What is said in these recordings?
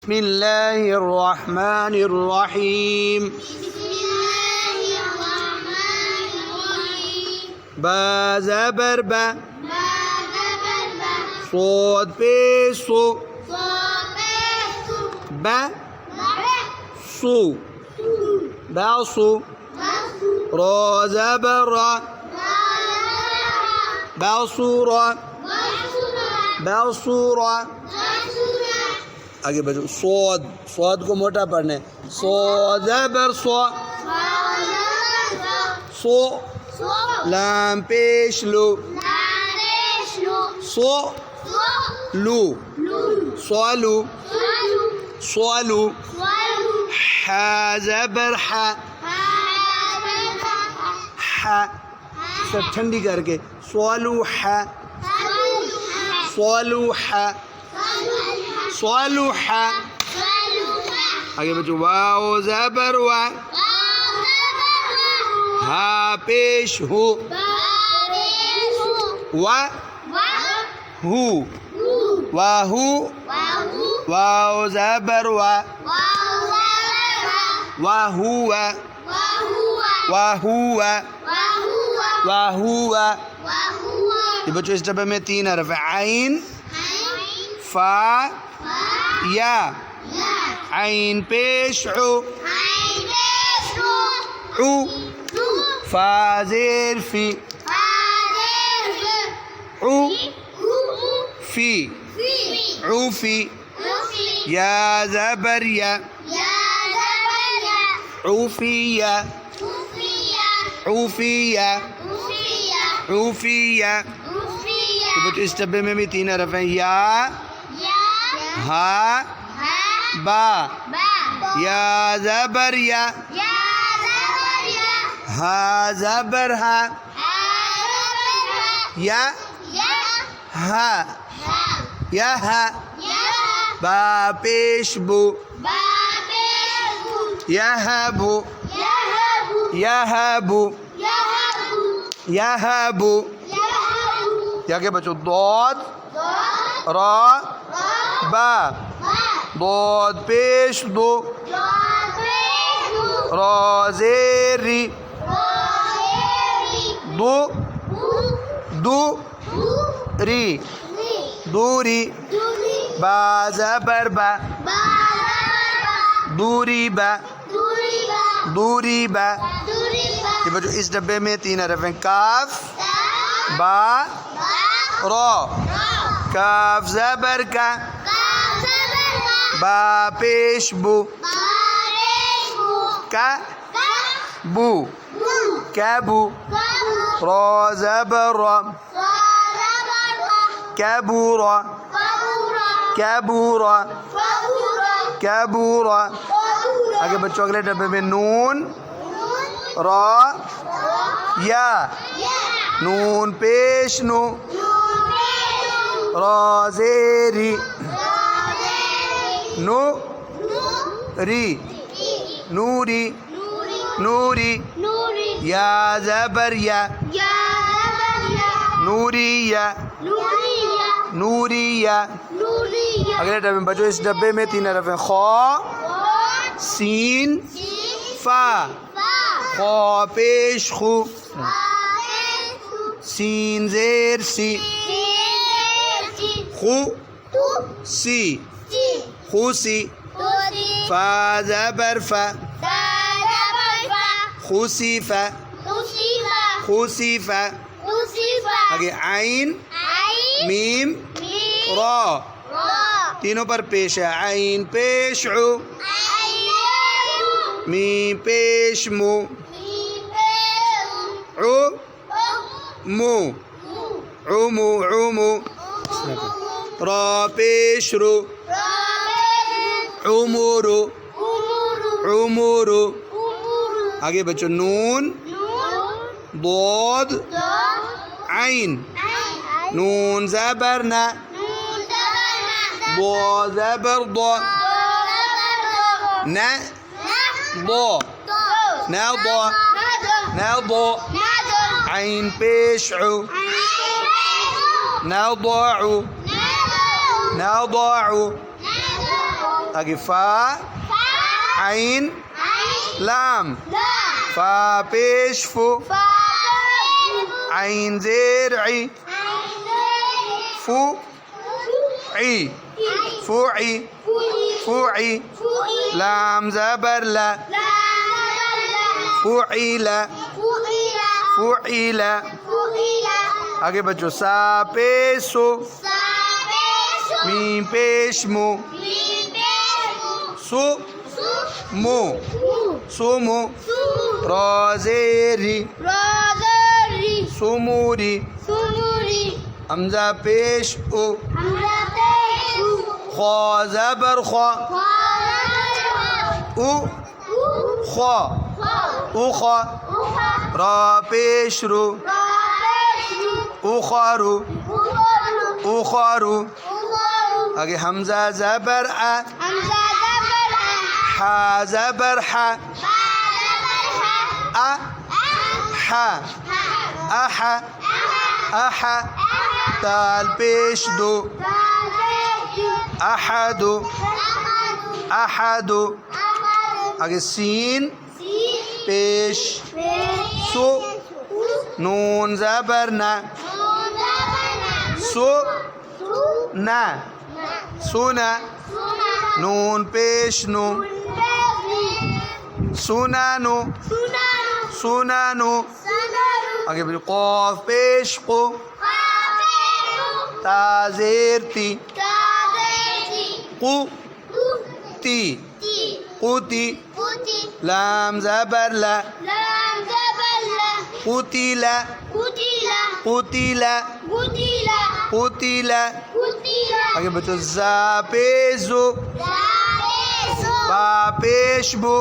बिस्मिल्लाहिर्रहमानिर्रहीम बा ज़बर बा सोद पेश सो बा सु बासु रा ज़बर रा बासुरा बासुरा आगे बढ़ो सोद सोद को मोटा पढ़ने सो ज़बर सो सो लाम पेश लो सो लू सोलू सोलू हा ज़बर हा हा सब ठंडी करके सोलू हा सोलू हा सोलू हा आगे बच्चों वाओ ज़बर वा हा पेश हु वा हु वाहु वाओ ज़बर वा वाहुवा वाहुवा वाहुवा। ये बच्चों इस डब्बे में 3 हरफ है आइन फा या आइन पेश उ फा ज़ेर फी उ फी उफी या ज़बर या उफिया उफिया उफिया। तो बच्चों इस डब्बे में भी 3 हरफ हैं या हा बा या ज़बर या हा ज़बर हा या हा या हा बा पेश बु यहबु यहबु यहबु। क्या के बच्चों दौद रा बा दौद पेश दो रोज़ेरी दो दो री दूरी बा ज़बर बा दूरी बा दूरी बा। ये बच्चों इस डब्बे में 3 हरफ हैं काफ बा रा काफ ज़बर का बा पेश बु का बु कैबु रा ज़बर रा कैबुरा कैबुरा कैबुरा। आगे बच्चों अगले डब्बे में नून रा या नून पेश नु रा ज़ेरी नु री नूरी नूरी या ज़बर या नूरिया नूरिया। अगले डब्बे में बच्चों इस डब्बे में 3 हरफ हैं खा सीन फा खा पेश खु सीन ज़ेर सी खु सी खुसी फा ज़बर फा खुसीफा खुसीफा। आगे आइन मीम रा तीनों पर पेश है आइन पेश उ मीम पेश मु उ मु उमु उमु रा पेश रु उमुरु उमुरु। आगे बच्चों नून बोद आइन नून ज़बर ना दो ज़बर दो न दो न दो न दो आइन पेश उ नضع आगे फा आइन लाम फा पेश फू आइन ज़ेर ई फू ई फुई फुई लाम ज़बर ला फुईला फुईला आगे बच्चों सा पेशो मीम पेश मु सु मु सुमु रोज़ेरी सुमूरी हमजा पेश उ खो ज़बर खो उ खो उखो रा पेश रू उखारू उखारू आगे हमजा ज़बर आ हा ज़बर हा हा आहा आहा ताल पेश दो अहदु अहदु आगे सीन पेश सु नून ज़बर ना सु ना सुना नून पेश नु सुनानु सुनानु आगे फिर क़ाफ पेश को ताज़ेर ती ती क़ुती लाम ज़बर ला क़ुतिला क़ुतिला क़ुतिला आगे बच्चों ज़ा पेशो बा पेश बो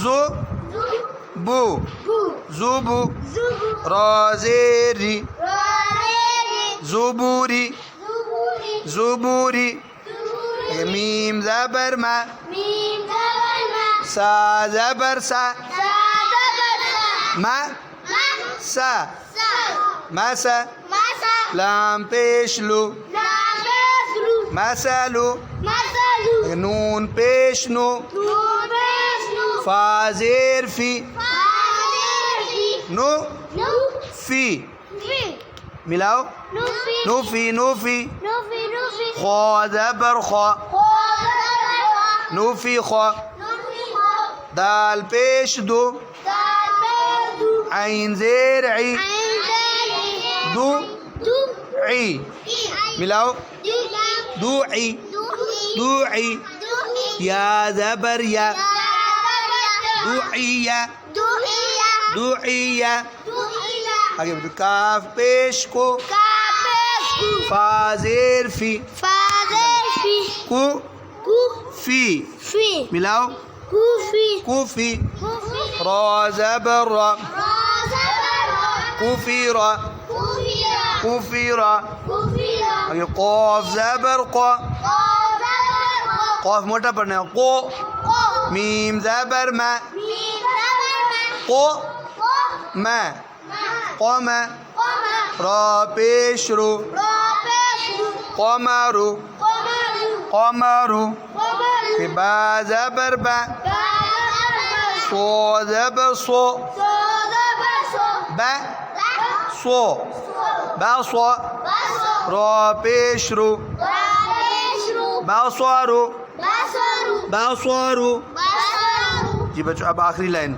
ज़ु बु ज़ुबु रोज़ेरी ज़ुबूरी ज़ुबूरी मीम ज़बर मा सा ज़बर सा मा सा मासा लाम पेश लू मसलू नून पेश नु फा ज़ेर फी नु फी मिलाओ नूफी नूफी खो ज़बर खो नूफी खो दाल पेश दो आइन ज़ेर ई दू ई मिलाओ दुई दुई या ज़बर या दुइया दुइया आगे काफ पेश को फा ज़ेर फी कुफी मिलाओ कुफी रा ज़बर रा कुफीरा कुफीरा आगे क़ाफ ज़बर क़ा क़ाफ मोटा पढ़ना है क़ो मीम ज़बर मा क़ो मा क़म रा पेश रू क़मरु क़मरु बा ज़बर बा सो ज़बर सो बा सो बासो रा पेश रू बासवारू बासवारू जी बच्चों अब आखिरी लाइन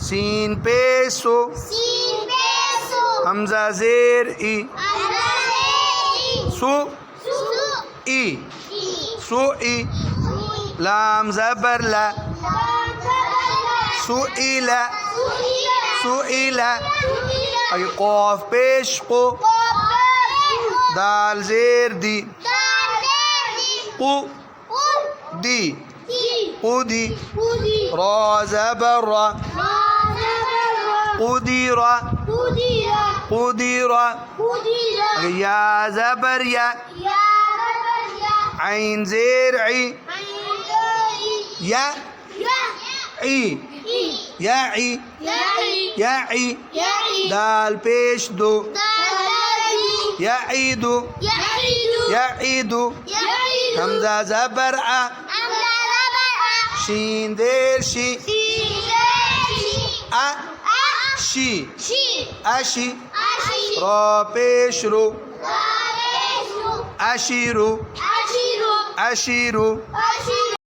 सीन पेशो हमजा ज़ेर ई सु ई सु ई लाम ज़बर ला सुईला सुईला आगे क़ाफ पेश को दाल ज़ेर दी दी क़ुदी रा ज़बर रा क़ुदीरा क़ुदीरा या ज़बर या आइन ज़ेर ई या ई या ई या ई दाल पेश दो या ईदु या ईदु हमजा ज़बर आ शीन देर शी आ शी अशी रा पेश रू अशीरु अशीरु